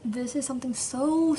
This is something so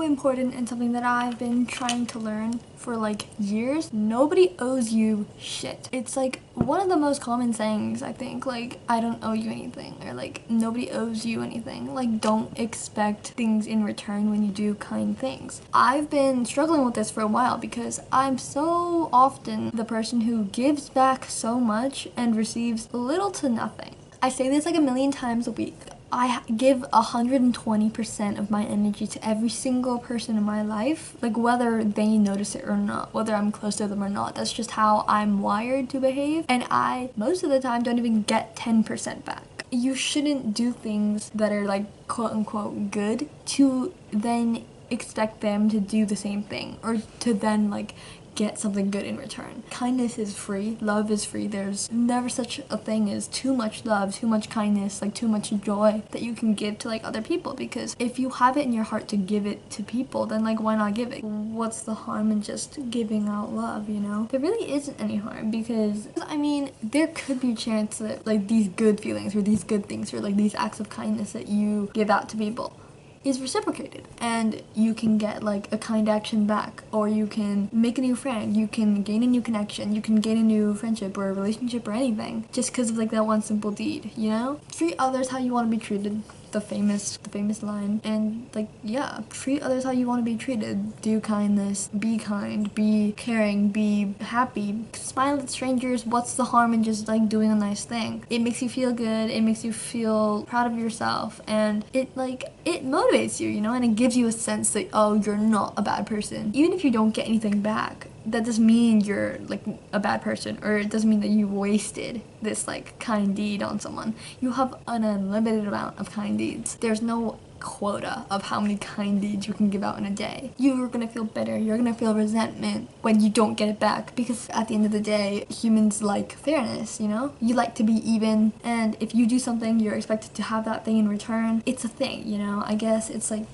important and something that I've been trying to learn for like years. Nobody owes you shit. It's like one of the most common sayings, I think, like, I don't owe you anything, or like, nobody owes you anything. Like, don't expect things in return when you do kind things. I've been struggling with this for a while because I'm so often the person who gives back so much and receives little to nothing. I say this like a million times a week. I give 120% of my energy to every single person in my life, like whether they notice it or not, whether I'm close to them or not. That's just how I'm wired to behave, and I, most of the time, don't even get 10% back. You shouldn't do things that are like quote unquote good to then expect them to do the same thing, or to then like get something good in return. Kindness is free, love is free. There's never such a thing as too much love, too much kindness, like too much joy that you can give to like other people, because if you have it in your heart to give it to people, then like why not give it? What's the harm in just giving out love, you know? There really isn't any harm, because I mean, there could be a chance that like these good feelings or these good things or like these acts of kindness that you give out to people is reciprocated, and you can get like a kind action back, or you can make a new friend, you can gain a new connection, you can gain a new friendship or a relationship or anything just because of like that one simple deed, you know? Treat others how you want to be treated. The famous line. And like, yeah, treat others how you want to be treated. Do kindness, be kind, be caring, be happy, smile at strangers. What's the harm in just like doing a nice thing? It makes you feel good, it makes you feel proud of yourself, and it motivates you, you know, and it gives you a sense that, oh, you're not a bad person. Even if you don't get anything back, that doesn't mean you're like a bad person, or it doesn't mean that you wasted this like kind deed on someone. You have an unlimited amount of kind deeds. There's no quota of how many kind deeds you can give out in a day. You're gonna feel bitter, you're gonna feel resentment when you don't get it back, because at the end of the day, humans like fairness, you know? You like to be even, and if you do something, you're expected to have that thing in return. It's a thing, you know? I guess it's like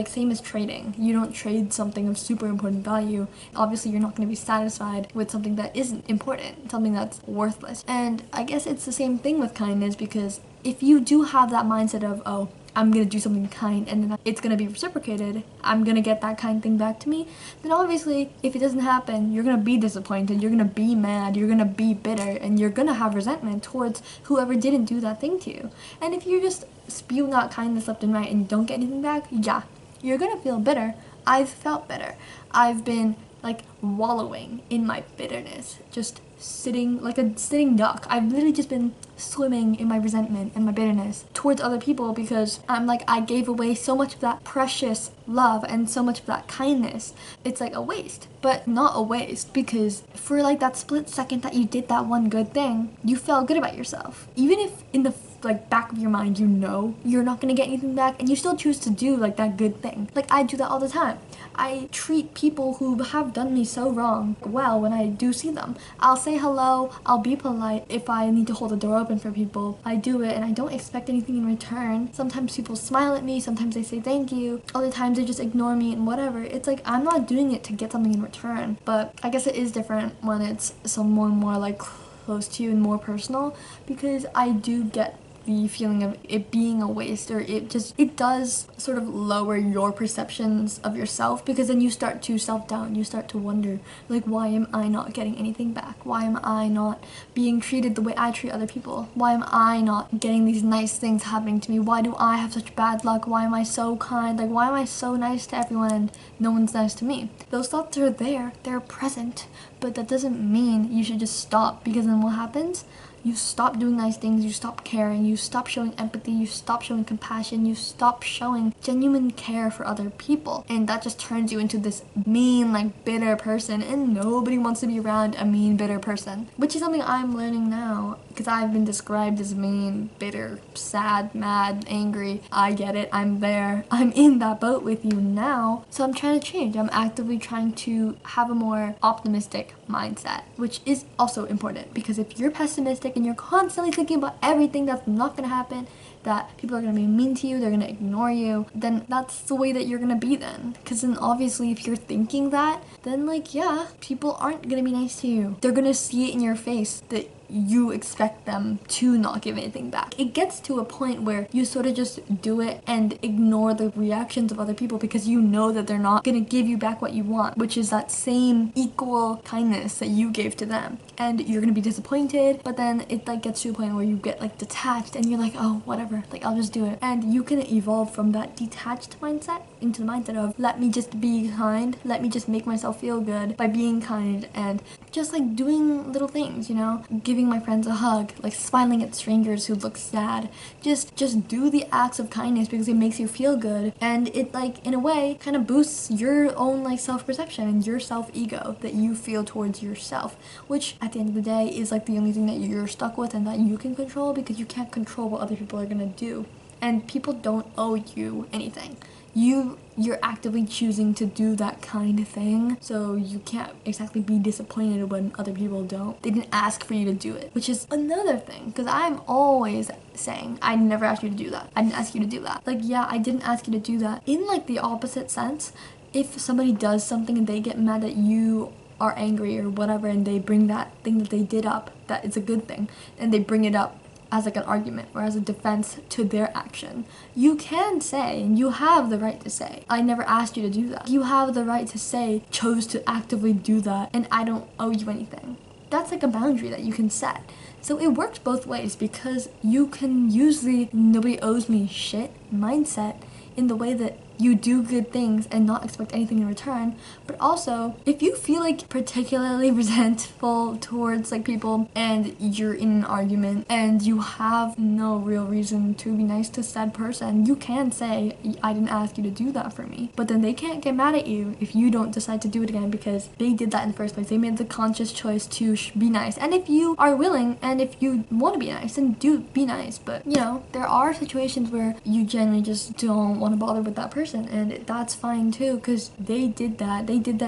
same as trading. You don't trade something of super important value. Obviously, you're not gonna be satisfied with something that isn't important, something that's worthless. And I guess it's the same thing with kindness, because if you do have that mindset of, oh, I'm gonna do something kind and then it's gonna be reciprocated, I'm gonna get that kind thing back to me, then obviously if it doesn't happen, you're gonna be disappointed, you're gonna be mad, you're gonna be bitter, and you're gonna have resentment towards whoever didn't do that thing to you. And if you're just spewing out kindness left and right and you don't get anything back, yeah, you're gonna feel bitter. I've felt bitter. I've been like wallowing in my bitterness, just sitting like a sitting duck. I've literally just been swimming in my resentment and my bitterness towards other people, because I'm like, I gave away so much of that precious love and so much of that kindness. It's like a waste, but not a waste, because for like that split second that you did that one good thing, you felt good about yourself. Even if in the like back of your mind, you know you're not gonna get anything back, and you still choose to do like that good thing. Like, I do that all the time. I treat people who have done me so wrong well when I do see them. I'll say hello, I'll be polite. If I need to hold the door open for people, I do it, and I don't expect anything in return. Sometimes people smile at me, sometimes they say thank you, other times they just ignore me and whatever. It's like, I'm not doing it to get something in return. But I guess it is different when it's someone more like close to you and more personal, because I do get the feeling of it being a waste, or it does sort of lower your perceptions of yourself, because then you start to self-doubt, you start to wonder, like, why am I not getting anything back? Why am I not being treated the way I treat other people? Why am I not getting these nice things happening to me? Why do I have such bad luck? Why am I so kind? Like, why am I so nice to everyone and no one's nice to me? Those thoughts are there, they're present, but that doesn't mean you should just stop, because then what happens? You stop doing nice things, you stop caring, you stop showing empathy, you stop showing compassion, you stop showing genuine care for other people. And that just turns you into this mean, like, bitter person, and nobody wants to be around a mean, bitter person. Which is something I'm learning now, because I've been described as mean, bitter, sad, mad, angry. I get it, I'm there. I'm in that boat with you now. So I'm trying to change. I'm actively trying to have a more optimistic mindset, which is also important, because if you're pessimistic and you're constantly thinking about everything that's not gonna happen, that people are gonna be mean to you, they're gonna ignore you, then that's the way that you're gonna be then. Because then obviously if you're thinking that, then like, yeah, people aren't gonna be nice to you. They're gonna see it in your face that you expect them to not give anything back. It gets to a point where you sort of just do it and ignore the reactions of other people because you know that they're not gonna give you back what you want, which is that same equal kindness that you gave to them. And you're gonna be disappointed, but then it like gets to a point where you get like detached and you're like, oh, whatever, like I'll just do it. And you can evolve from that detached mindset into the mindset of, let me just be kind, let me just make myself feel good by being kind and just like doing little things, you know, giving my friends a hug, like smiling at strangers who look sad. Just do the acts of kindness because it makes you feel good, and it like in a way kind of boosts your own like self-perception and your self-ego that you feel towards yourself, which at the end of the day is like the only thing that you're stuck with and that you can control, because you can't control what other people are gonna do, and people don't owe you anything. You're actively choosing to do that kind of thing, so you can't exactly be disappointed when other people don't. They didn't ask for you to do it, which is another thing, because I'm always saying, I never asked you to do that. I didn't ask you to do that. Like, yeah, I didn't ask you to do that. In like the opposite sense, if somebody does something and they get mad that you are angry or whatever, and they bring that thing that they did up, that it's a good thing, and they bring it up as like an argument or as a defense to their action, you can say, and you have the right to say, I never asked you to do that. You have the right to say, chose to actively do that, and I don't owe you anything. That's like a boundary that you can set. So it works both ways, because you can use the nobody owes me shit mindset in the way that you do good things and not expect anything in return, but also if you feel like particularly resentful towards like people and you're in an argument and you have no real reason to be nice to said person, you can say, I didn't ask you to do that for me. But then they can't get mad at you if you don't decide to do it again, because they did that in the first place. They made the conscious choice to be nice. And if you are willing and if you want to be nice, then do be nice. But you know, there are situations where you genuinely just don't want to bother with that person, and that's fine too, because they did that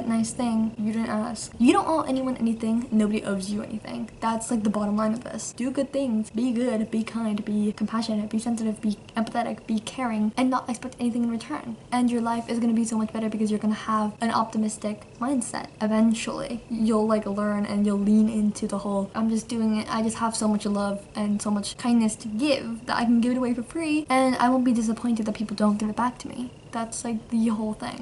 nice thing. You didn't ask. You don't owe anyone anything. Nobody owes you anything. That's like the bottom line of this. Do good things, be good, be kind, be compassionate, be sensitive, be empathetic, be caring, and not expect anything in return, and your life is going to be so much better because you're going to have an optimistic mindset. Eventually you'll like learn and you'll lean into the whole, I'm just doing it, I just have so much love and so much kindness to give that I can give it away for free, and I won't be disappointed that people don't give it back to me. That's like the whole thing.